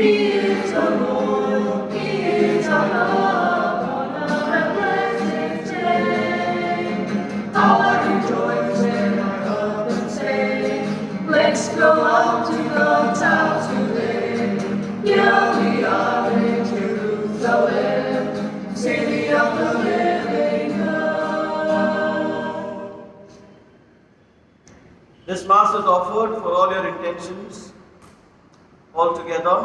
He is the Lord, He is our love, honor and blessed day. How I rejoice when I heard them say, let's go out to the town today. Here we are in Jerusalem, city of the living God. This Mass is offered for all your intentions, all together.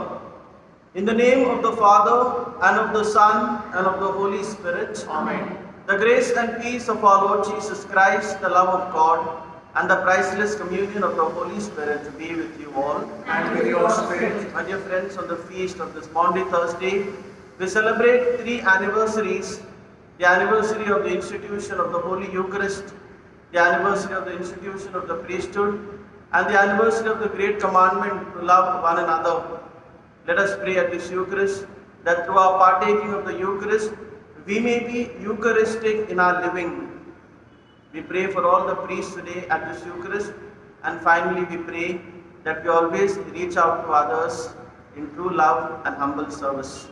In the name of the Father, and of the Son, and of the Holy Spirit. Amen. The grace and peace of our Lord Jesus Christ, the love of God, and the priceless communion of the Holy Spirit be with you all. And with your spirit. My dear friends, on the feast of this Maundy Thursday, we celebrate 3 anniversaries. The anniversary of the institution of the Holy Eucharist, the anniversary of the institution of the priesthood, and the anniversary of the great commandment to love one another. Let us pray at this Eucharist that through our partaking of the Eucharist, we may be Eucharistic in our living. We pray for all the priests today at this Eucharist, and finally we pray that we always reach out to others in true love and humble service.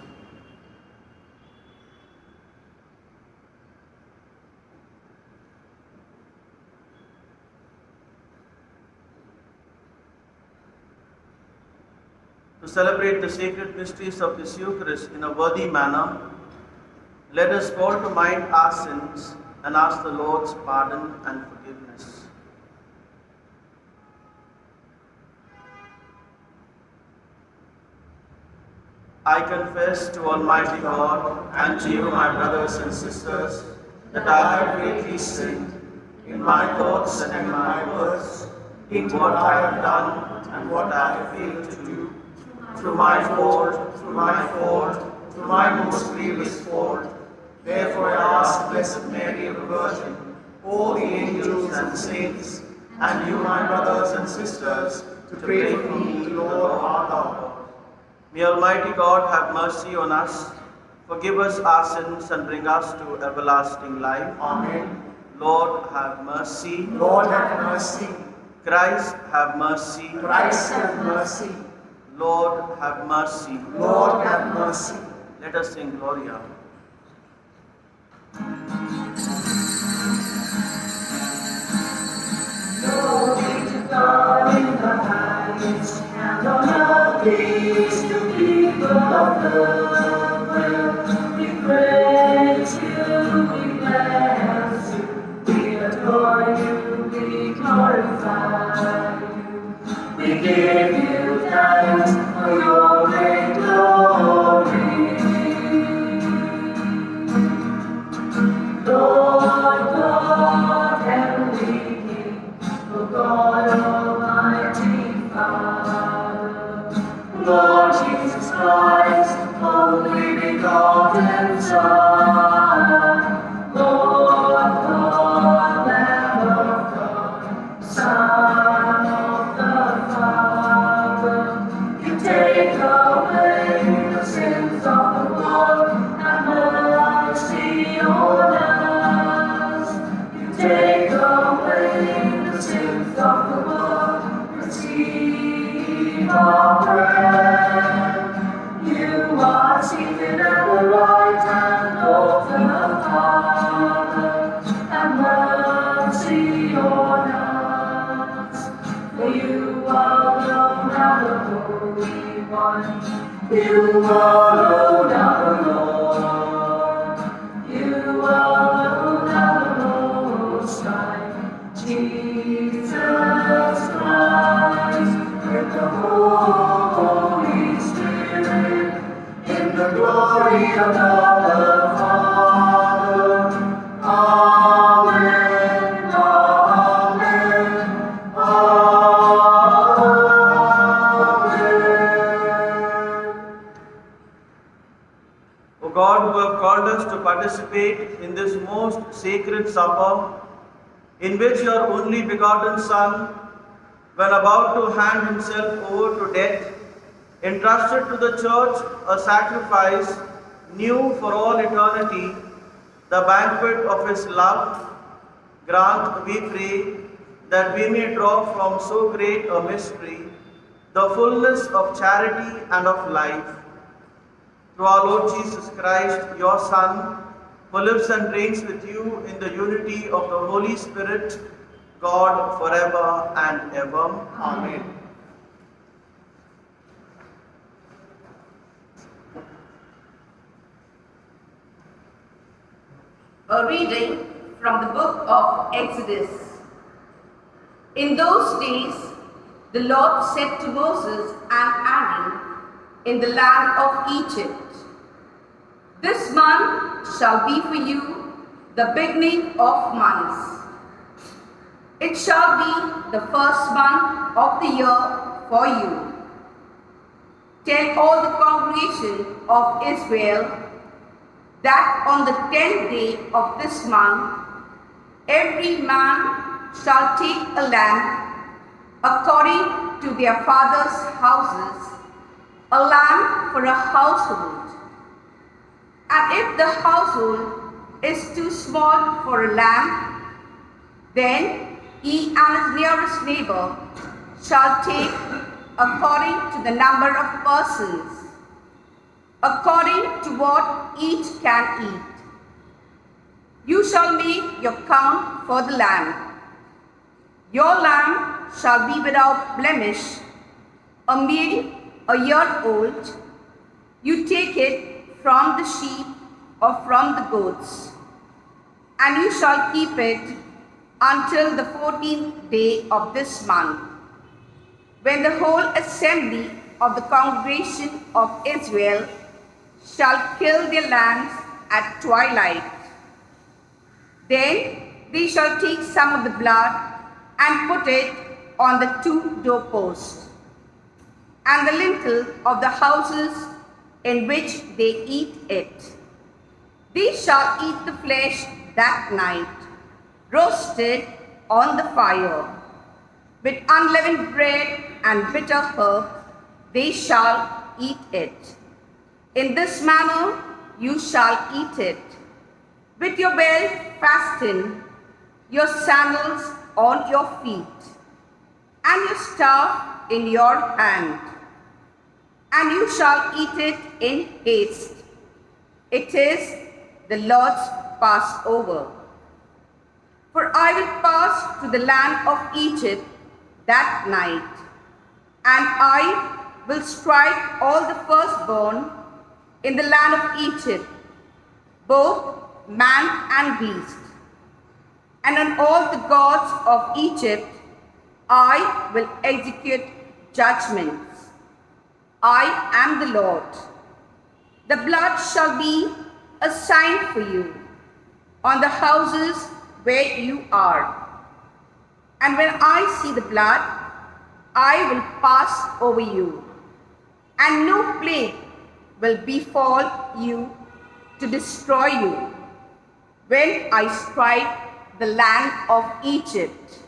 To celebrate the sacred mysteries of this Eucharist in a worthy manner, let us call to mind our sins and ask the Lord's pardon and forgiveness. I confess to Almighty God and to you, my brothers and sisters, that I have greatly sinned in my thoughts and in my words, in what I have done and what I have failed to do. Through my fault, through my most grievous fault. Therefore I ask Blessed Mary, the Virgin, all the angels and saints, and you, my brothers and sisters, to pray for me, Lord our God. May Almighty God have mercy on us, forgive us our sins, and bring us to everlasting life. Amen. Lord, have mercy. Lord, have mercy. Christ, have mercy. Christ, have mercy. Lord, have mercy. Lord, have mercy. Let us sing Gloria. Glory to God in the highest, and on earth peace to people of good. We praise you, we bless you, we adore you, we glorify you. We give you thanks for your great glory. Lord God, heavenly King, O God, Almighty Father, Lord Jesus Christ, only begotten Son, Lord God, Lamb of God, Son of the Father, you take away the sins of the world, have mercy on us. You take away the sins of the world, receive our prayer. You are seated at the right hand of the Father, have mercy on us. For you alone are the Holy One, you alone are the Lord, you alone are the Most High, Jesus Christ, with the Holy Spirit, in the glory of God the Father. Amen, amen, amen. O God, who have called us to participate in this most sacred supper, in which your only begotten Son, when about to hand himself over to death, entrusted to the Church a sacrifice new for all eternity, the banquet of his love, grant, we pray, that we may draw from so great a mystery the fullness of charity and of life. Through our Lord Jesus Christ, your Son, who lives and reigns with you in the unity of the Holy Spirit, God forever and ever. Amen. A reading from the book of Exodus. In those days, the Lord said to Moses and Aaron in the land of Egypt, "This month shall be for you the beginning of months. It shall be the first month of the year for you. Tell all the congregation of Israel that on the 10th day of this month, every man shall take a lamb according to their father's houses, a lamb for a household. And if the household is too small for a lamb, then he and his nearest neighbor shall take according to the number of persons, according to what each can eat. You shall make your count for the lamb. Your lamb shall be without blemish, a male, a year old. You take it from the sheep or from the goats, and you shall keep it until the 14th day of this month, when the whole assembly of the congregation of Israel shall kill their lambs at twilight. Then they shall take some of the blood and put it on the 2 doorposts and the lintel of the houses in which they eat it. They shall eat the flesh that night, roasted on the fire. With unleavened bread and bitter herb, they shall eat it. In this manner you shall eat it, with your belt fastened, your sandals on your feet, and your staff in your hand. And you shall eat it in haste. It is the Lord's Passover. For I will pass to the land of Egypt that night, and I will strike all the firstborn in the land of Egypt, both man and beast. And on all the gods of Egypt I will execute judgments. I am the Lord. The blood shall be a sign for you on the houses where you are. And when I see the blood, I will pass over you, and no plague will befall you to destroy you when I strike the land of Egypt.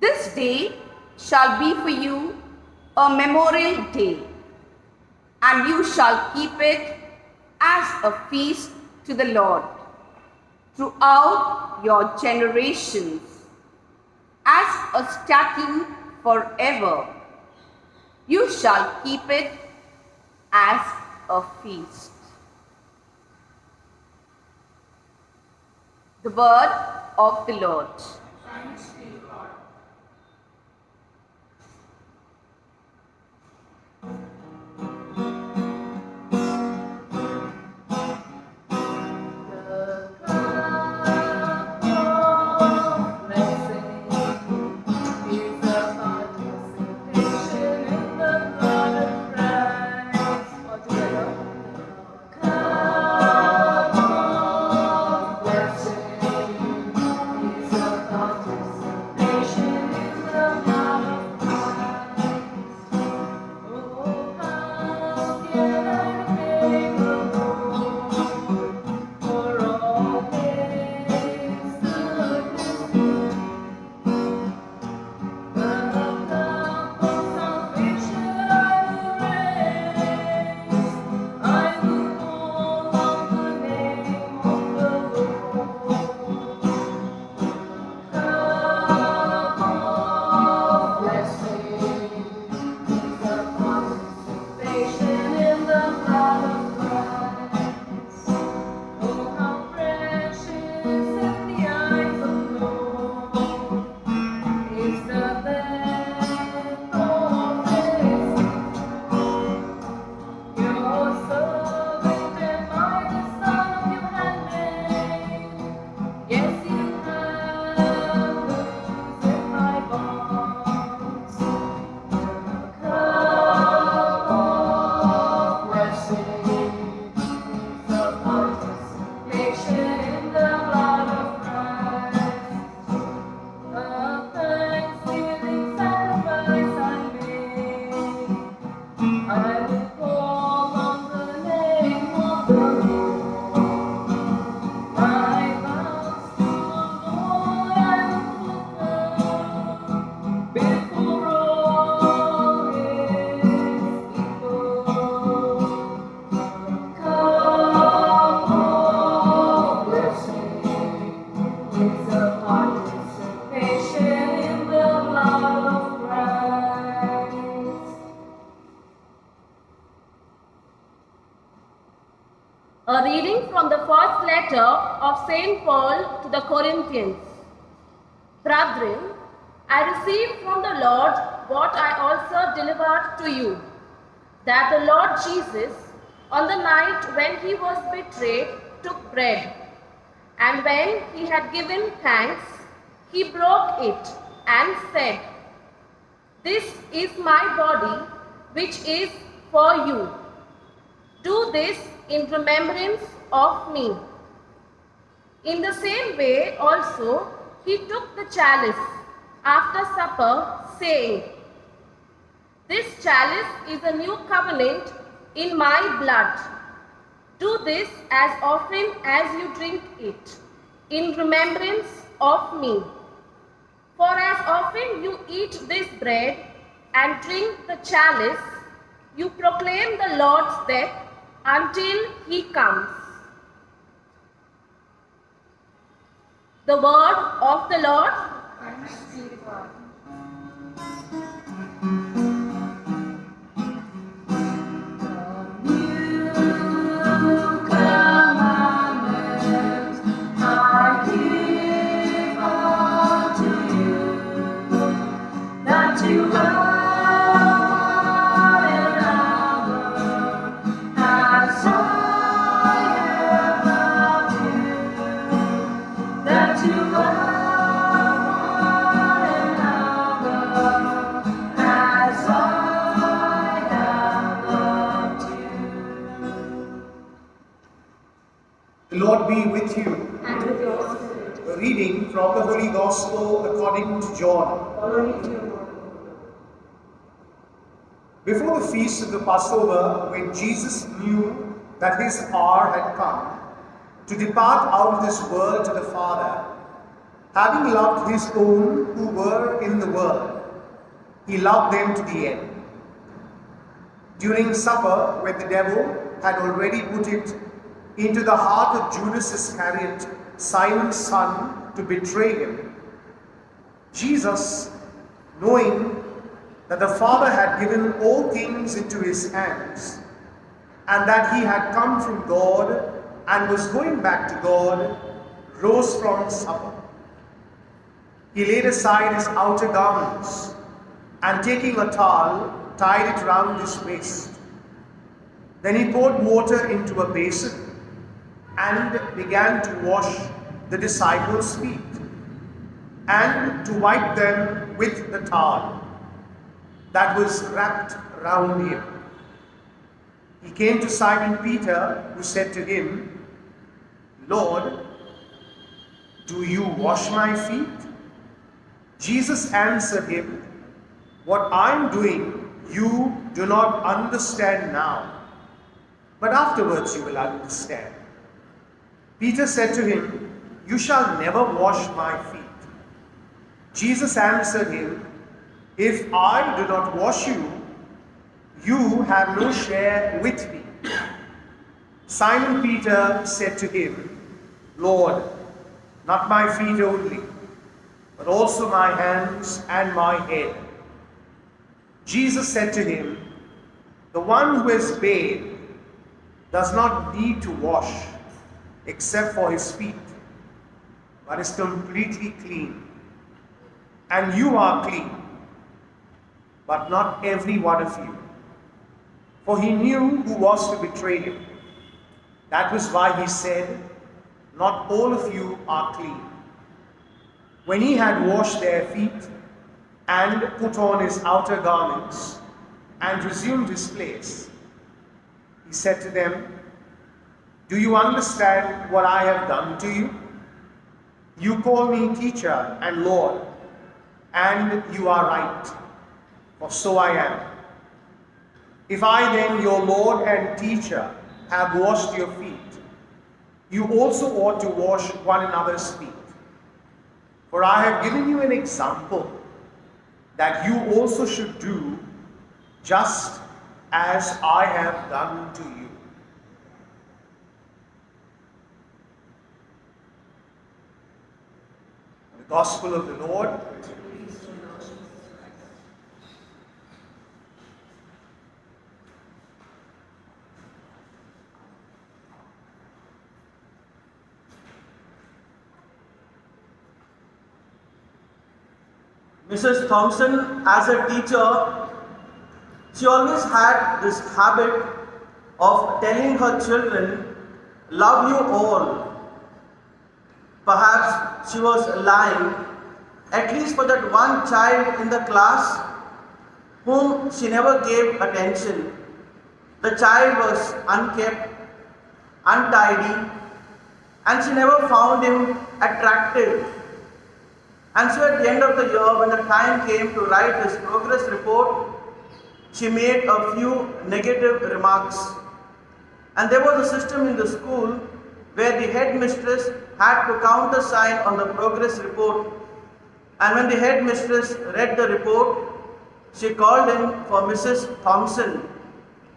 This day shall be for you a memorial day, and you shall keep it as a feast to the Lord throughout your generations, as a statute forever. You shall keep it as a feast. The word of the Lord. Thanks be to God. I will call on the name of the Lord. My vows to the Lord I will fulfill before all His people. Come, oh, blessing, with a participation in the blood of Christ. A reading from the first letter of St. Paul to the Corinthians. Brethren, I received from the Lord what I also delivered to you, that the Lord Jesus, on the night when he was betrayed, took bread, and when he had given thanks, he broke it and said, "This is my body, which is for you. Do this in remembrance of me." In the same way also he took the chalice after supper, saying, "This chalice is a new covenant in my blood. Do this as often as you drink it, in remembrance of me. For as often you eat this bread and drink the chalice, you proclaim the Lord's death until he comes." The word of the Lord. Thanks be to God. You love one another as I have loved you. That you love one another as I have loved you. The Lord be with you. And with your spirit. A reading from the Holy Gospel according to John. Glory to you, Lord. Before the feast of the Passover, when Jesus knew that his hour had come to depart out of this world to the Father, having loved his own who were in the world, he loved them to the end. During supper, when the devil had already put it into the heart of Judas Iscariot, Simon's son, to betray him, Jesus, knowing that the Father had given all things into his hands, and that he had come from God and was going back to God, rose from supper. He laid aside his outer garments, and taking a towel, tied it round his waist. Then he poured water into a basin and began to wash the disciples' feet and to wipe them with the towel that was wrapped round him. He came to Simon Peter, who said to him, "Lord, do you wash my feet?" Jesus answered him, "What I'm doing you do not understand now, but afterwards you will understand." Peter said to him, "You shall never wash my feet." Jesus answered him, "If I do not wash you, you have no share with me." Simon Peter said to him, "Lord, not my feet only, but also my hands and my head." Jesus said to him, "The one who is bathed does not need to wash except for his feet, but is completely clean. And you are clean, but not every one of you." For he knew who was to betray him. That was why he said, "Not all of you are clean." When he had washed their feet and put on his outer garments and resumed his place, he said to them, "Do you understand what I have done to you? You call me teacher and Lord, and you are right, for so I am. If I then, your Lord and teacher, have washed your feet, you also ought to wash one another's feet. For I have given you an example that you also should do just as I have done to you. The Gospel of the Lord. Mrs. Thompson, as a teacher, she always had this habit of telling her children, "Love you all." Perhaps she was lying, at least for that one child in the class whom she never gave attention. The child was unkept, untidy, and she never found him attractive. And so at the end of the year, when the time came to write his progress report, she made a few negative remarks. And there was a system in the school where the headmistress had to countersign on the progress report. And when the headmistress read the report, she called in for Mrs. Thompson.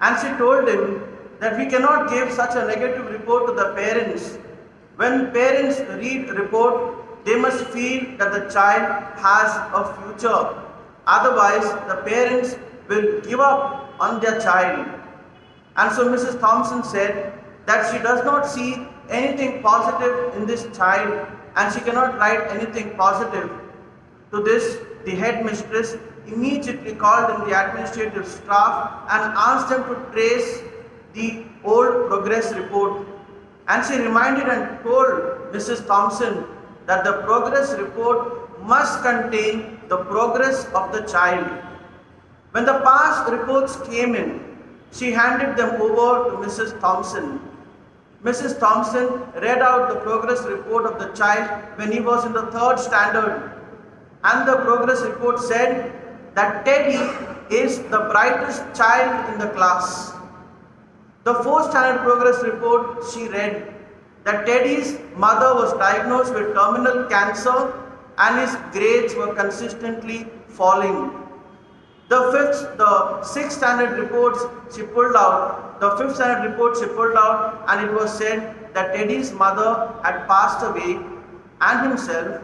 And she told him that we cannot give such a negative report to the parents. When parents read report, they must feel that the child has a future. Otherwise, the parents will give up on their child. And so Mrs. Thompson said that she does not see anything positive in this child and she cannot write anything positive. To this, the headmistress immediately called in the administrative staff and asked them to trace the old progress report. And she reminded and told Mrs. Thompson that the progress report must contain the progress of the child. When the past reports came in, she handed them over to Mrs. Thompson. Mrs. Thompson read out the progress report of the child when he was in the 3rd standard. And the progress report said that Teddy is the brightest child in the class. The 4th standard progress report she read that Teddy's mother was diagnosed with terminal cancer and his grades were consistently falling. The 6th standard reports she pulled out, the 5th standard report she pulled out, and it was said that Teddy's mother had passed away and himself,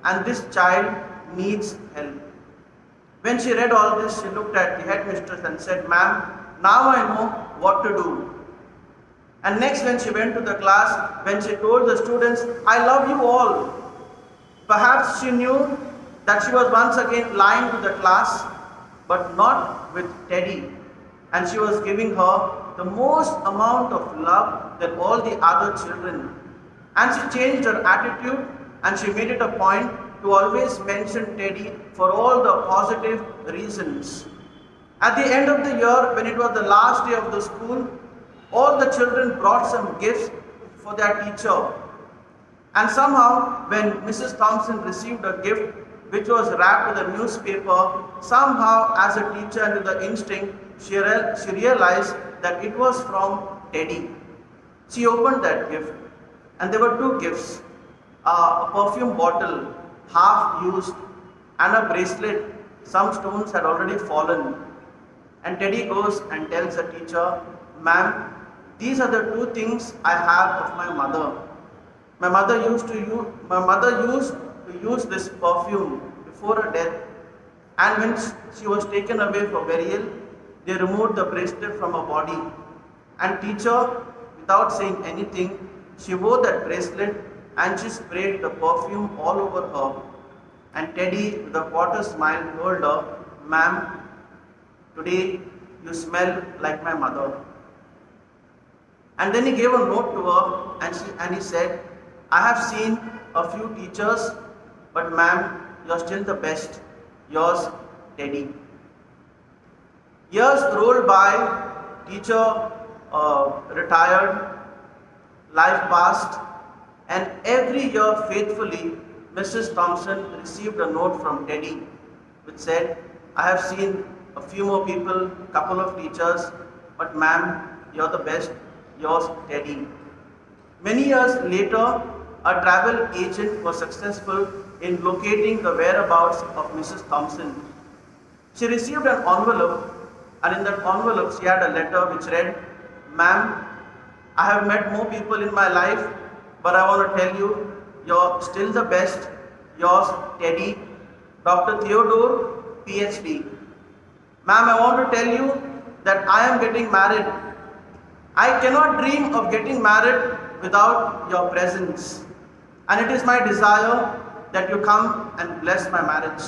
and this child needs help. When she read all this, she looked at the headmistress and said, "Ma'am, now I know what to do." And next, when she went to the class, when she told the students, "I love you all," perhaps she knew that she was once again lying to the class, but not with Teddy. And she was giving her the most amount of love than all the other children. And she changed her attitude and she made it a point to always mention Teddy for all the positive reasons. At the end of the year, when it was the last day of the school, all the children brought some gifts for their teacher. And somehow, when Mrs. Thompson received a gift which was wrapped with a newspaper, somehow as a teacher and with the instinct, she realized that it was from Teddy. She opened that gift and there were 2 gifts, a perfume bottle, half used, and a bracelet. Some stones had already fallen. And Teddy goes and tells the teacher, "Ma'am, these are the 2 things I have of my mother. My mother used to use this perfume before her death, and when she was taken away for burial, they removed the bracelet from her body. And teacher, without saying anything, she wore that bracelet and she sprayed the perfume all over her." And Teddy, with a quarter smile, told her, "Ma'am, today you smell like my mother." And then he gave a note to her and he said, "I have seen a few teachers, but ma'am, you're still the best. Yours, Teddy." Years rolled by, teacher retired, life passed, and every year faithfully, Mrs. Thompson received a note from Teddy which said, "I have seen a few more people, couple of teachers, but ma'am, you're the best, yours Teddy. Many years later, a travel agent was successful in locating the whereabouts of Mrs. Thompson. She received an envelope, and in that envelope she had a letter which read, "Ma'am, I have met more people in my life, but I want to tell you, you're still the best. Yours, Teddy, Dr. Theodore, PhD. Ma'am, I want to tell you that I am getting married. I cannot dream of getting married without your presence. And it is my desire that you come and bless my marriage."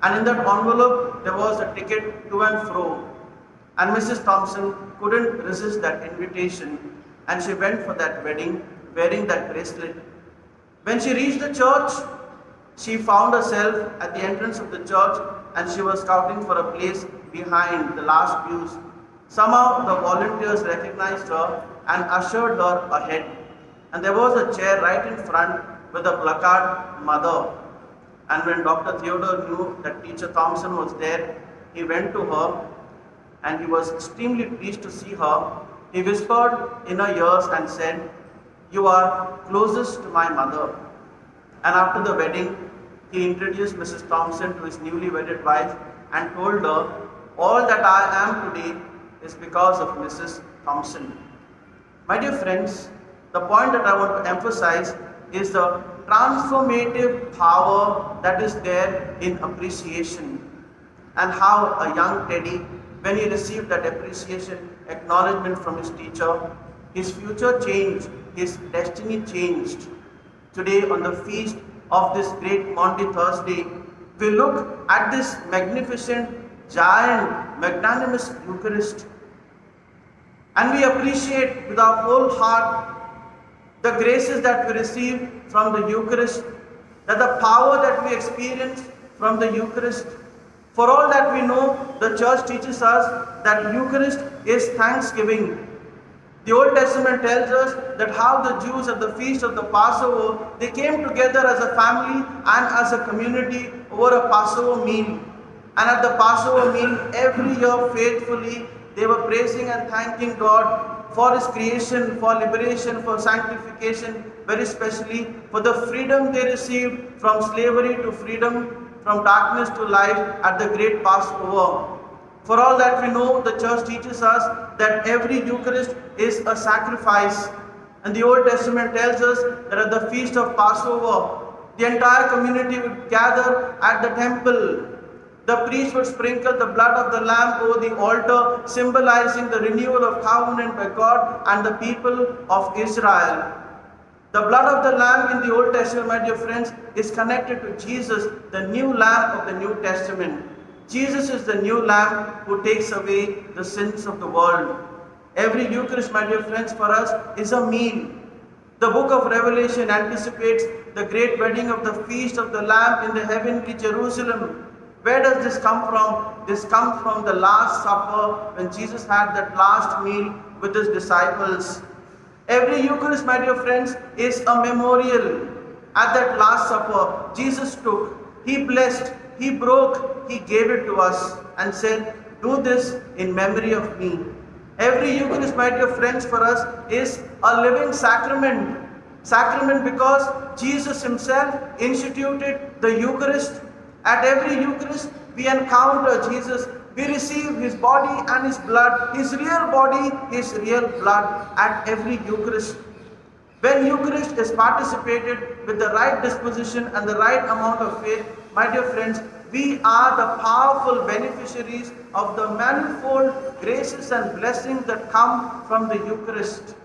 And in that envelope, there was a ticket to and fro. And Mrs. Thompson couldn't resist that invitation, and she went for that wedding wearing that bracelet. When she reached the church, she found herself at the entrance of the church, and she was scouting for a place behind the last pews. Somehow the volunteers recognized her and ushered her ahead. And there was a chair right in front with a placard, "Mother." And when Dr. Theodore knew that Teacher Thompson was there, he went to her and he was extremely pleased to see her. He whispered in her ears and said, "You are closest to my mother." And after the wedding, he introduced Mrs. Thompson to his newly wedded wife and told her, "All that I am today is because of Mrs. Thompson." My dear friends, the point that I want to emphasize is the transformative power that is there in appreciation, and how a young Teddy, when he received that appreciation, acknowledgement from his teacher, his future changed, his destiny changed. Today, on the feast of this great Maundy Thursday, we look at this magnificent, giant, magnanimous Eucharist, and we appreciate with our whole heart the graces that we receive from the Eucharist, that the power that we experience from the Eucharist. For all that we know, the church teaches us that Eucharist is thanksgiving. The Old Testament tells us that how the Jews at the feast of the Passover, they came together as a family and as a community over a Passover meal. And at the Passover meal, every year faithfully, they were praising and thanking God for His creation, for liberation, for sanctification, very especially for the freedom they received from slavery to freedom, from darkness to light at the great Passover. For all that we know, the church teaches us that every Eucharist is a sacrifice. And the Old Testament tells us that at the feast of Passover, the entire community would gather at the temple. The priest would sprinkle the blood of the lamb over the altar, symbolizing the renewal of covenant by God and the people of Israel. The blood of the lamb in the Old Testament, my dear friends, is connected to Jesus, the new lamb of the New Testament. Jesus is the new lamb who takes away the sins of the world. Every Eucharist, my dear friends, for us is a meal. The book of Revelation anticipates the great wedding of the feast of the Lamb in the heavenly Jerusalem. Where does this come from? This comes from the Last Supper, when Jesus had that last meal with his disciples. Every Eucharist, my dear friends, is a memorial. At that Last Supper, Jesus took, He blessed, He broke, He gave it to us and said, "Do this in memory of me." Every Eucharist, my dear friends, for us is a living sacrament. Sacrament because Jesus Himself instituted the Eucharist. At every Eucharist, we encounter Jesus. We receive His body and His blood, His real body, His real blood at every Eucharist. When Eucharist is participated with the right disposition and the right amount of faith, my dear friends, we are the powerful beneficiaries of the manifold graces and blessings that come from the Eucharist.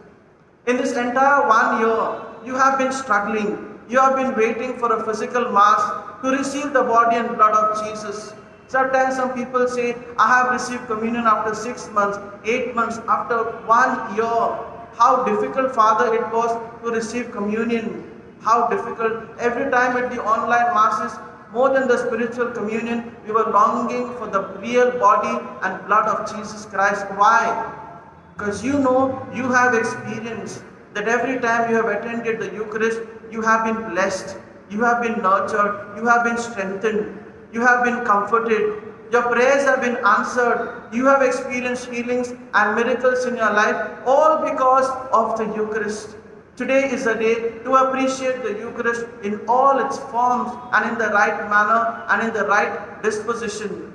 In this entire 1 year, you have been struggling. You have been waiting for a physical Mass to receive the body and blood of Jesus. Sometimes some people say, "I have received communion after 6 months, 8 months, after 1 year. How difficult, Father, it was to receive communion. How difficult." Every time at the online Masses, more than the spiritual communion, we were longing for the real body and blood of Jesus Christ. Why? Because you know, you have experienced that every time you have attended the Eucharist, you have been blessed, you have been nurtured, you have been strengthened, you have been comforted. Your prayers have been answered. You have experienced healings and miracles in your life, all because of the Eucharist. Today is a day to appreciate the Eucharist in all its forms and in the right manner and in the right disposition.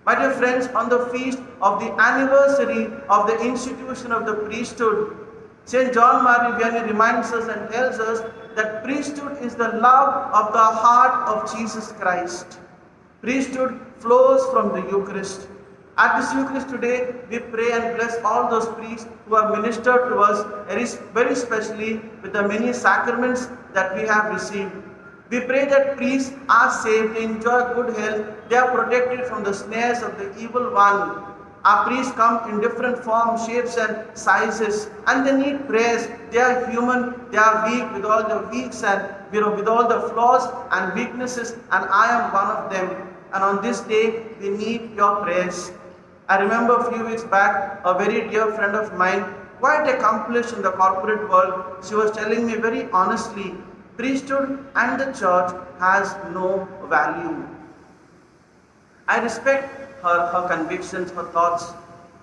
My dear friends, on the feast of the anniversary of the institution of the priesthood, St. John Marie Vianney reminds us and tells us that priesthood is the love of the heart of Jesus Christ. Priesthood flows from the Eucharist. At this Eucharist today, we pray and bless all those priests who have ministered to us, very especially with the many sacraments that we have received. We pray that priests are saved, they enjoy good health, they are protected from the snares of the evil one. Our priests come in different forms, shapes and sizes, and they need prayers. They are human, they are weak with all the weaks and with all the flaws and weaknesses, and I am one of them. And on this day, we need your prayers. I remember a few weeks back, a very dear friend of mine, quite accomplished in the corporate world, she was telling me very honestly, priesthood and the church has no value. I respect her convictions, her thoughts,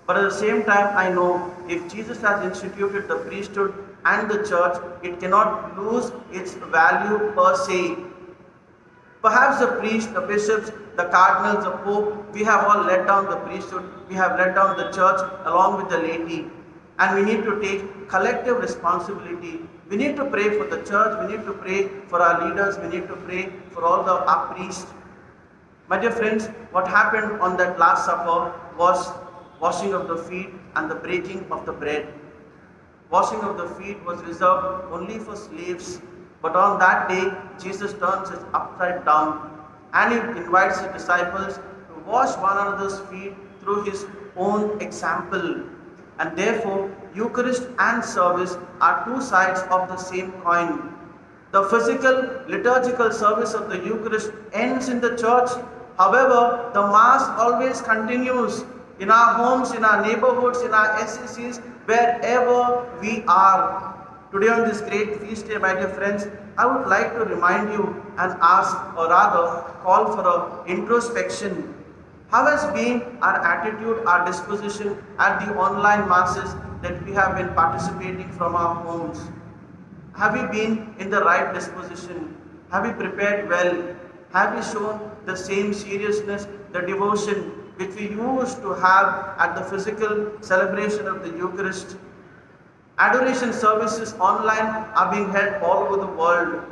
but at the same time I know if Jesus has instituted the priesthood and the church, it cannot lose its value per se. Perhaps the priests, the bishops, the cardinals, the pope, we have all let down the priesthood, we have let down the church along with the laity, and we need to take collective responsibility. We need to pray for the church, we need to pray for our leaders, we need to pray for all our priests. My dear friends, what happened on that Last Supper was washing of the feet and the breaking of the bread. Washing of the feet was reserved only for slaves, but on that day, Jesus turns it upside down and he invites his disciples to wash one another's feet through his own example. And therefore, Eucharist and service are two sides of the same coin. The physical liturgical service of the Eucharist ends in the church. However, the Mass always continues in our homes, in our neighborhoods, in our SCCs, wherever we are. Today on this great feast day, my dear friends, I would like to remind you and ask, or rather call for an introspection. How has been our attitude, our disposition at the online masses that we have been participating from our homes? Have we been in the right disposition? Have we prepared well? Have we shown the same seriousness, the devotion which we used to have at the physical celebration of the Eucharist? Adoration services online are being held all over the world.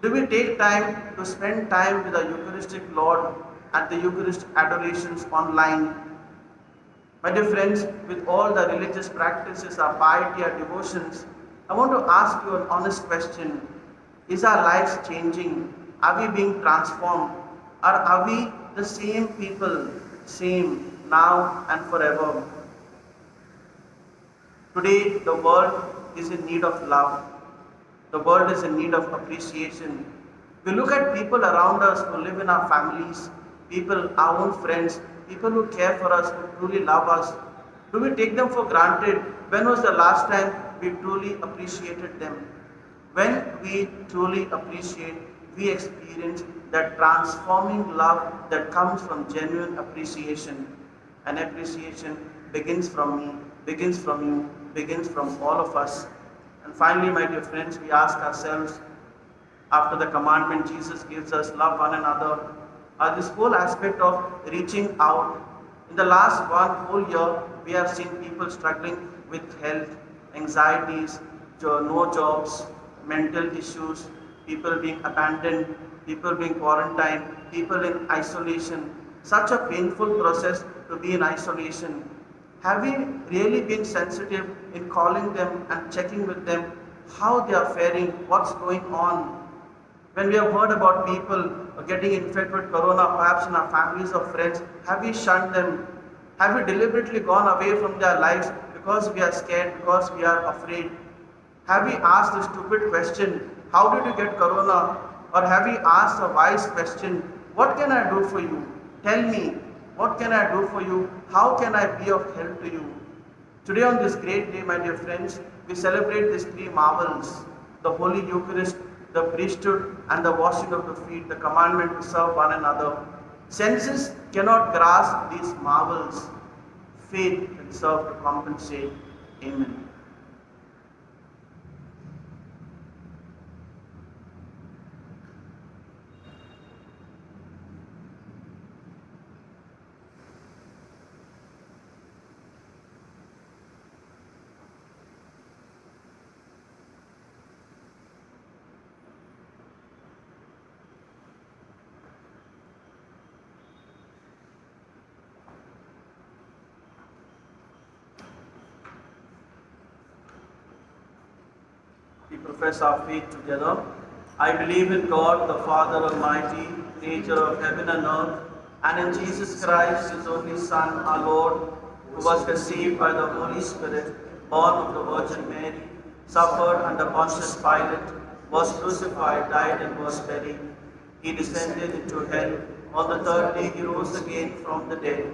Do we take time to spend time with the Eucharistic Lord at the Eucharist adorations online? My dear friends, with all the religious practices, our piety, our devotions, I want to ask you an honest question. Is our lives changing? Are we being transformed? Or are we the same people, same now and forever? Today, the world is in need of love. The world is in need of appreciation. We look at people around us who live in our families, people, our own friends, people who care for us, who truly love us. Do we take them for granted? When was the last time we truly appreciated them? When we truly appreciate, we experience that transforming love that comes from genuine appreciation. And appreciation begins from me, begins from you, begins from all of us. And finally, my dear friends, we ask ourselves, after the commandment Jesus gives us, love one another, this whole aspect of reaching out. In the last one whole year, we have seen people struggling with health, anxieties, no jobs, mental issues, people being abandoned, people being quarantined, people in isolation. Such a painful process to be in isolation. Have we really been sensitive in calling them and checking with them how they are faring, what's going on? When we have heard about people getting infected with corona, perhaps in our families or friends, have we shunned them? Have we deliberately gone away from their lives because we are scared, because we are afraid? Have we asked the stupid question, how did you get corona? Or have we asked a wise question, what can I do for you? Tell me, what can I do for you? How can I be of help to you? Today on this great day, my dear friends, we celebrate these three marvels, the Holy Eucharist, the priesthood, and the washing of the feet, the commandment to serve one another. Senses cannot grasp these marvels. Faith can serve to compensate. Amen. We profess our faith together. I believe in God, the Father Almighty, creator of heaven and earth, and in Jesus Christ, his only Son, our Lord, who was conceived by the Holy Spirit, born of the Virgin Mary, suffered under Pontius Pilate, was crucified, died, and was buried. He descended into hell. On the third day he rose again from the dead.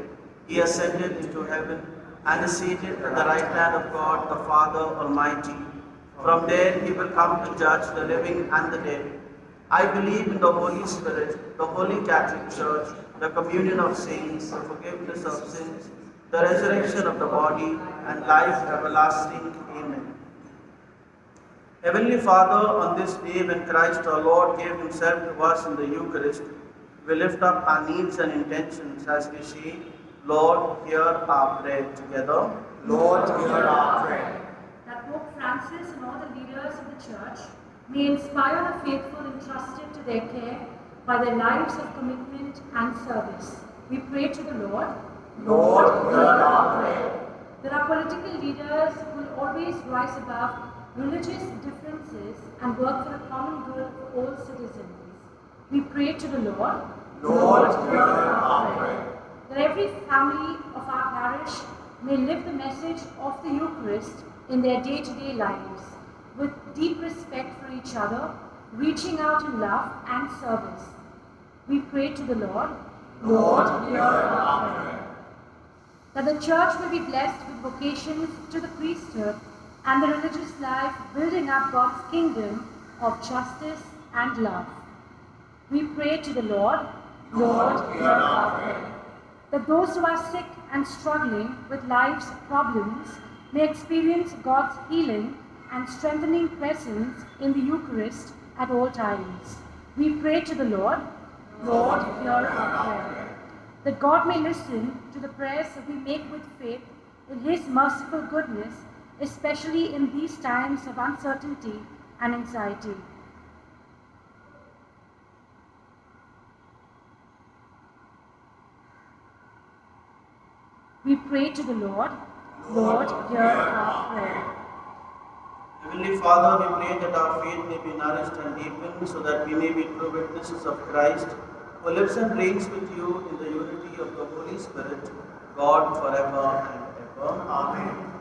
He ascended into heaven and is seated at the right hand of God, the Father Almighty. From there he will come to judge the living and the dead. I believe in the Holy Spirit, the Holy Catholic Church, the communion of saints, the forgiveness of sins, the resurrection of the body, and life everlasting. Amen. Heavenly Father, on this day when Christ our Lord gave himself to us in the Eucharist, we lift up our needs and intentions as we say, Lord, hear our prayer together. Lord, hear our prayer. That Pope Francis and all the leaders of the Church may inspire the faithful entrusted to their care by their lives of commitment and service. We pray to the Lord. Lord, hear our prayer. That our political leaders will always rise above religious differences and work for the common good of all citizens. We pray to the Lord. Lord, hear our prayer. That every family of our parish may live the message of the Eucharist in their day-to-day lives, with deep respect for each other, reaching out in love and service. We pray to the Lord. Lord, hear our prayer. That the Church may be blessed with vocations to the priesthood and the religious life, building up God's kingdom of justice and love. We pray to the Lord. Lord, hear our prayer. That those who are sick and struggling with life's problems may experience God's healing and strengthening presence in the Eucharist at all times. We pray to the Lord. Lord, hear our prayer. That God may listen to the prayers that we make with faith in His merciful goodness, especially in these times of uncertainty and anxiety. We pray to the Lord. Lord, hear our prayer. Heavenly Father, we pray that our faith may be nourished and deepened so that we may be true witnesses of Christ, who lives and reigns with you in the unity of the Holy Spirit, God forever and ever. Amen.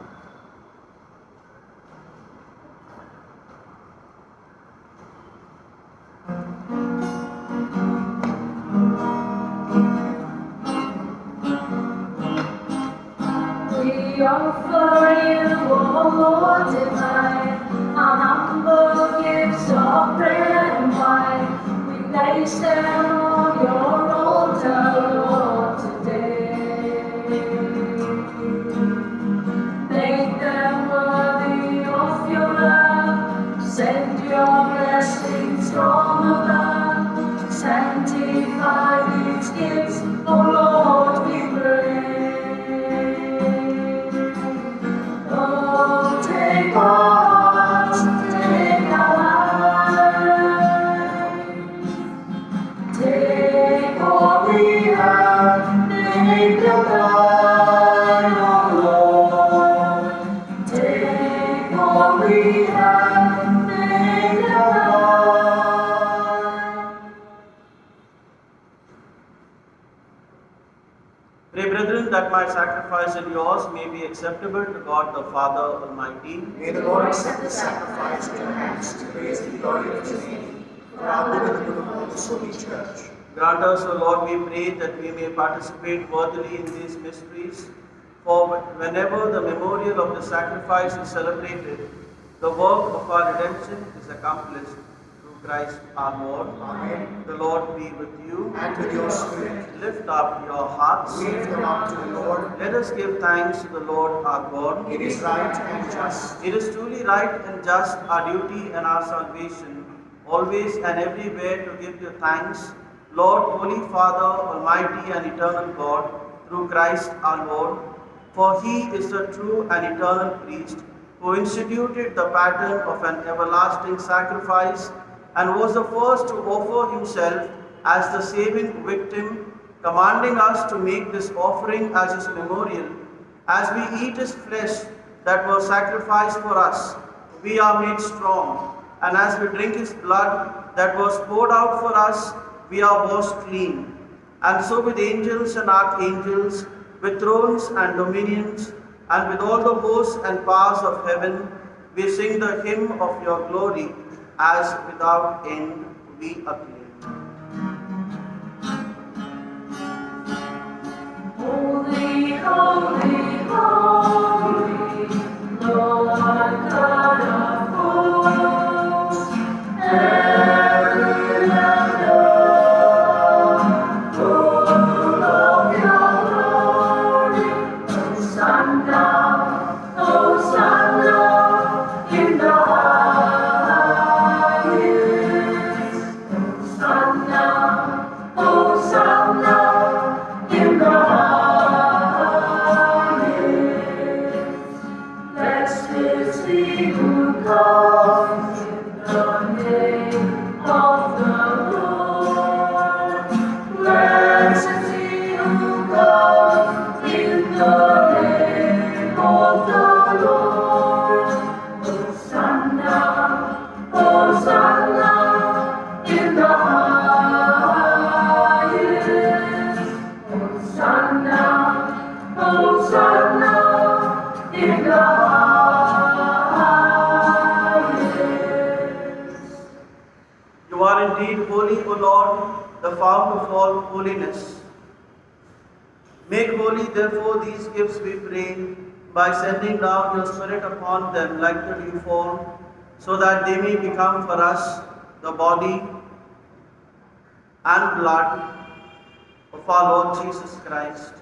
We offer you, O Lord divine, our humble gifts of bread and wine. We place them on your altar, Lord, today. Make them worthy of your love. Send your blessings from above. Sanctify these gifts, O Lord, we pray. Oh, take our hearts, take our lives, take all we have, make them thine, O Lord. Take all we have, make them thine. Pray, brethren, that my sacrifice and yours may be acceptable to God the Father Almighty. May the Lord accept the sacrifice at your hands to praise the glory of his name, for our good and the good of all his holy church. Grant us, O Lord, we pray, that we may participate worthily in these mysteries. For whenever the memorial of the sacrifice is celebrated, the work of our redemption is accomplished through Christ our Lord. Amen. The Lord be with you. And with your spirit. Lift up your hearts. Lift them up to the Lord. Let us give thanks to the Lord our God. It is right and just. It is truly right and just, our duty and our salvation, always and everywhere to give you thanks, Lord, Holy Father, Almighty and eternal God, through Christ our Lord. For he is the true and eternal priest, who instituted the pattern of an everlasting sacrifice and was the first to offer himself as the saving victim, commanding us to make this offering as his memorial. As we eat his flesh that was sacrificed for us, we are made strong, and as we drink his blood that was poured out for us, we are washed clean. And so with angels and archangels, with thrones and dominions, and with all the hosts and powers of heaven, we sing the hymn of your glory, as without end we acclaim. Holy, holy, holy, Lord God of hosts, heaven and earth, full of your glory. Hosanna, Hosanna in the highest. Hosanna, Hosanna in the Blessed is he who comes in the name of the Lord. Blessed is he who comes in the name of the Lord. Hosanna, Hosanna in the highest. Hosanna, Hosanna in the highest. You are indeed holy, O Lord, the fount of all holiness. Make holy, therefore, these gifts, we pray, by sending down your Spirit upon them like the dewfall, so that they may become for us the body and blood of our Lord Jesus Christ.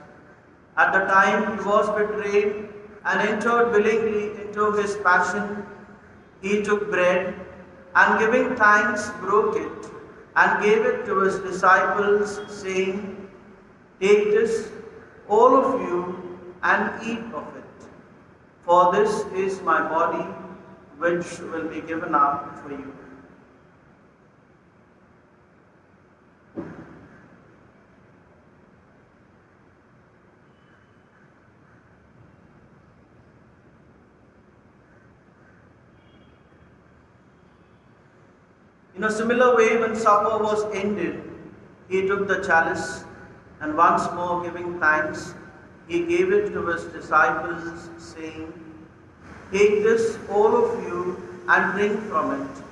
At the time he was betrayed and entered willingly into his passion, he took bread and giving thanks broke it and gave it to his disciples, saying, Take this, all of you, and eat of it. For this is my body, which will be given up for you. In a similar way, when supper was ended, he took the chalice, and once more giving thanks, he gave it to his disciples, saying, Take this, all of you, and drink from it.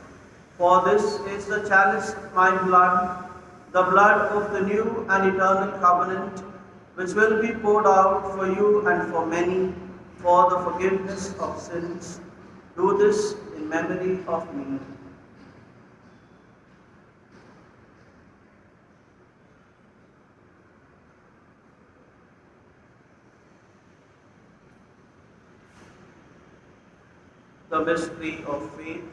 For this is the chalice of my blood, the blood of the new and eternal covenant, which will be poured out for you and for many for the forgiveness of sins. Do this in memory of me. The mystery of faith.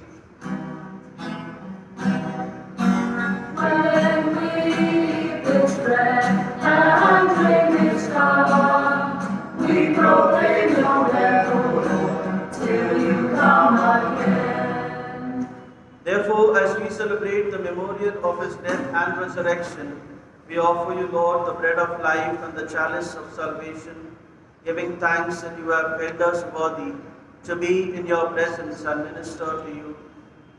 When we eat this bread and drink this cup, we proclaim your death, O Lord, till you come again. Therefore, as we celebrate the memorial of his death and resurrection, we offer you, Lord, the bread of life and the chalice of salvation, giving thanks that you have held us worthy to be in your presence and minister to you.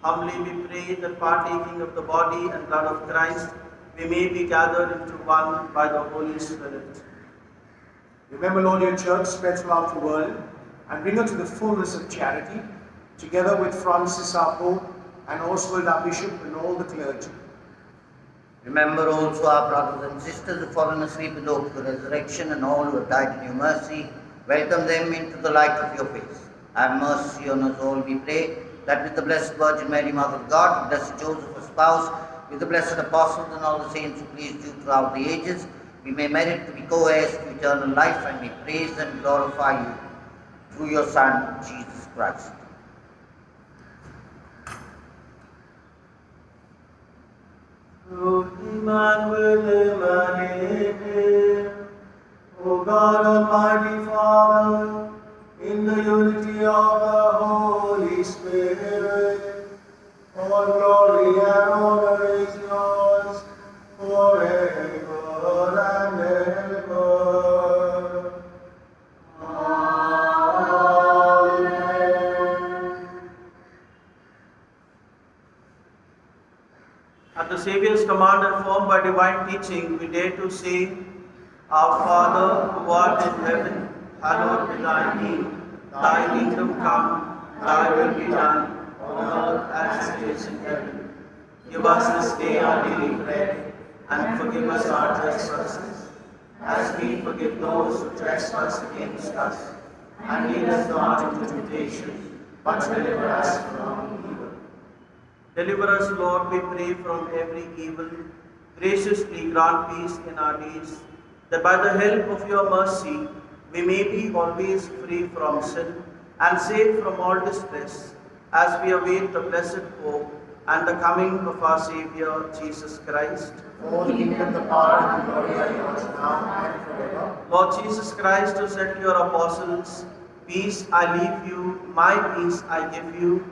Humbly we pray that partaking of the body and blood of Christ, we may be gathered into one by the Holy Spirit. Remember, Lord, your church spread throughout the world and bring her to the fullness of charity, together with Francis our Pope and Oswald our Bishop and all the clergy. Remember also our brothers and sisters who fallen asleep in the hope of the resurrection, and all who have died in your mercy. Welcome them into the light of your face. Have mercy on us all, we pray, that with the Blessed Virgin Mary, Mother of God, with Blessed Joseph, her spouse, with the blessed apostles and all the saints who pleased you throughout the ages, we may merit to be co-heirs to eternal life, and may praise and glorify you through your Son, Jesus Christ. Through Emmanuel, O God, Almighty Father, in the unity of the Holy Spirit, all glory and honor is yours forever and ever. Amen. At the Saviour's command and formed by divine teaching, we dare to say, Our Father, who art in heaven, hallowed be thy name. Thy kingdom come, thy will be done, on earth as it is in heaven. Give us this day our daily bread, and forgive us our trespasses, as we forgive those who trespass against us. And lead us not into temptation, but deliver us from evil. Deliver us, Lord, we pray, from every evil. Graciously grant peace in our days, that by the help of your mercy we may be always free from sin and safe from all distress, as we await the blessed hope and the coming of our Saviour, Jesus Christ. For the kingdom, the power, and the glory are yours now and forever. Lord Jesus Christ, who said to your apostles, Peace I leave you, my peace I give you,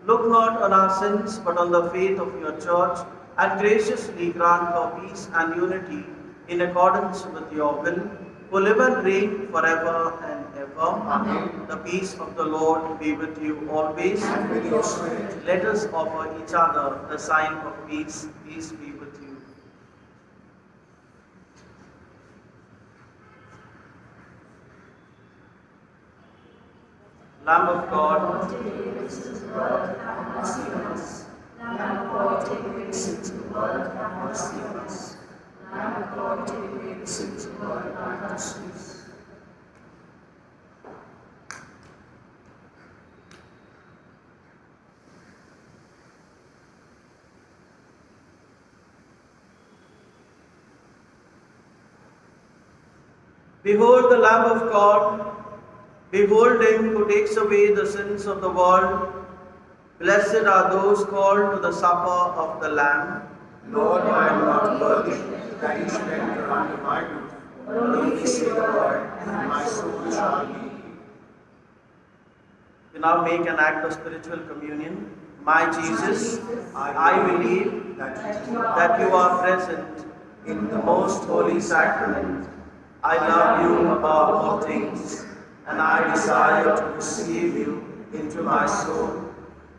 look not on our sins, but on the faith of your church, and graciously grant her peace and unity in accordance with your will, who live and reign forever and ever. Amen. The peace of the Lord be with you always. And with your spirit. Let us offer each other the sign of peace. Peace be with you. Lamb of God, behold the Lamb of God. Behold him who takes away the sins of the world. Blessed are those called to the supper of the Lamb. Lord, I am not worthy that you should enter under my roof. Only say the word, and my soul shall be. We now make an act of spiritual communion. My Jesus, I believe that you are present in the most holy sacrament. I love you above all things, and I desire to receive you into my soul.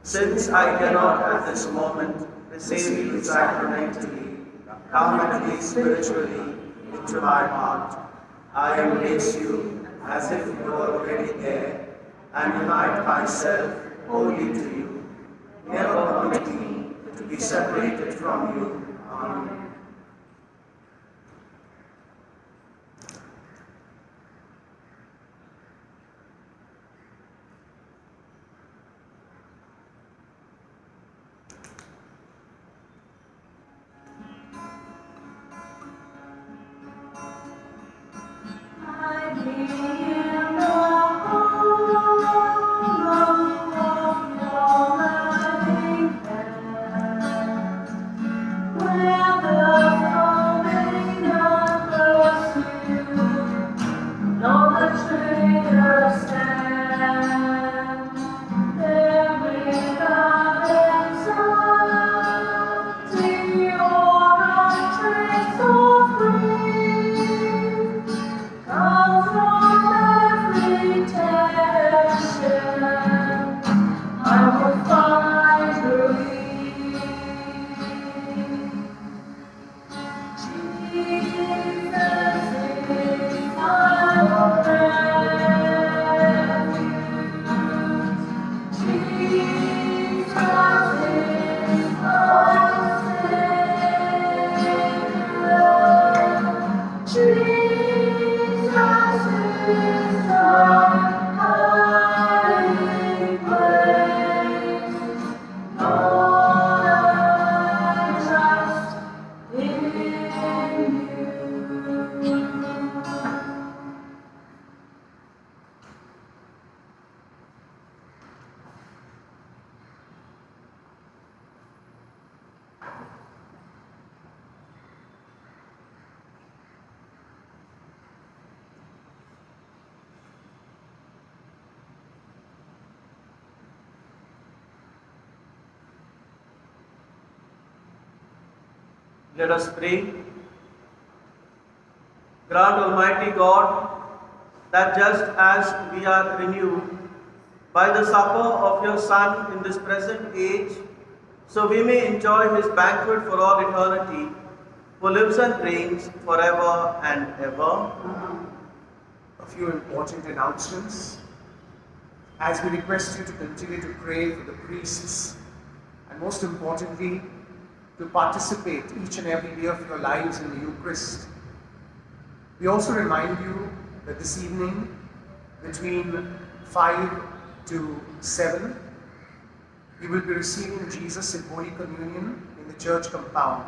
Since I cannot at this moment receive you sacramentally, come at least spiritually into my heart. I embrace you as if you were already there, and unite myself wholly to you. Never permit me to be separated from you. Amen. Come from Let us pray. Grant, Almighty God, that just as we are renewed by the supper of your Son in this present age, so we may enjoy his banquet for all eternity, who lives and reigns forever and ever. A few important announcements. As we request you to continue to pray for the priests, and most importantly, to participate each and every day of your lives in the Eucharist. We also remind you that this evening, between 5 to 7, you will be receiving Jesus in Holy Communion in the church compound.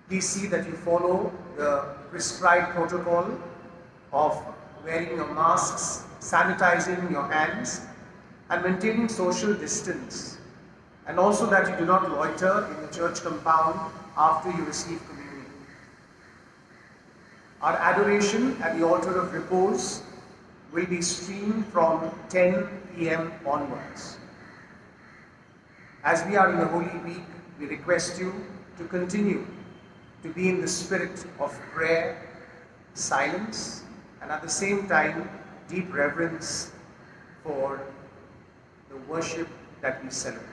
Please see that you follow the prescribed protocol of wearing your masks, sanitizing your hands, and maintaining social distance. And also that you do not loiter in the church compound after you receive communion. Our adoration at the altar of repose will be streamed from 10 p.m. onwards. As we are in the Holy Week, we request you to continue to be in the spirit of prayer, silence, and at the same time, deep reverence for the worship that we celebrate.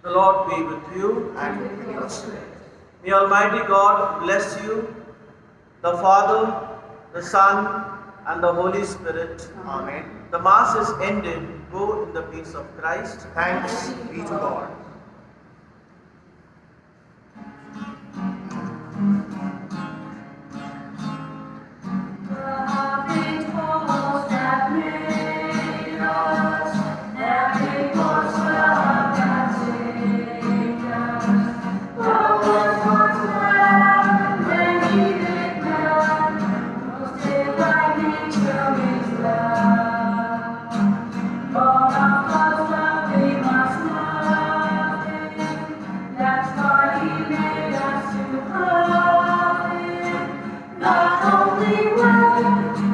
The Lord be with you. And with your spirit. May Almighty God bless you, the Father, the Son, and the Holy Spirit. Amen. The Mass is ended. Go in the peace of Christ. Thanks be to God. Not only one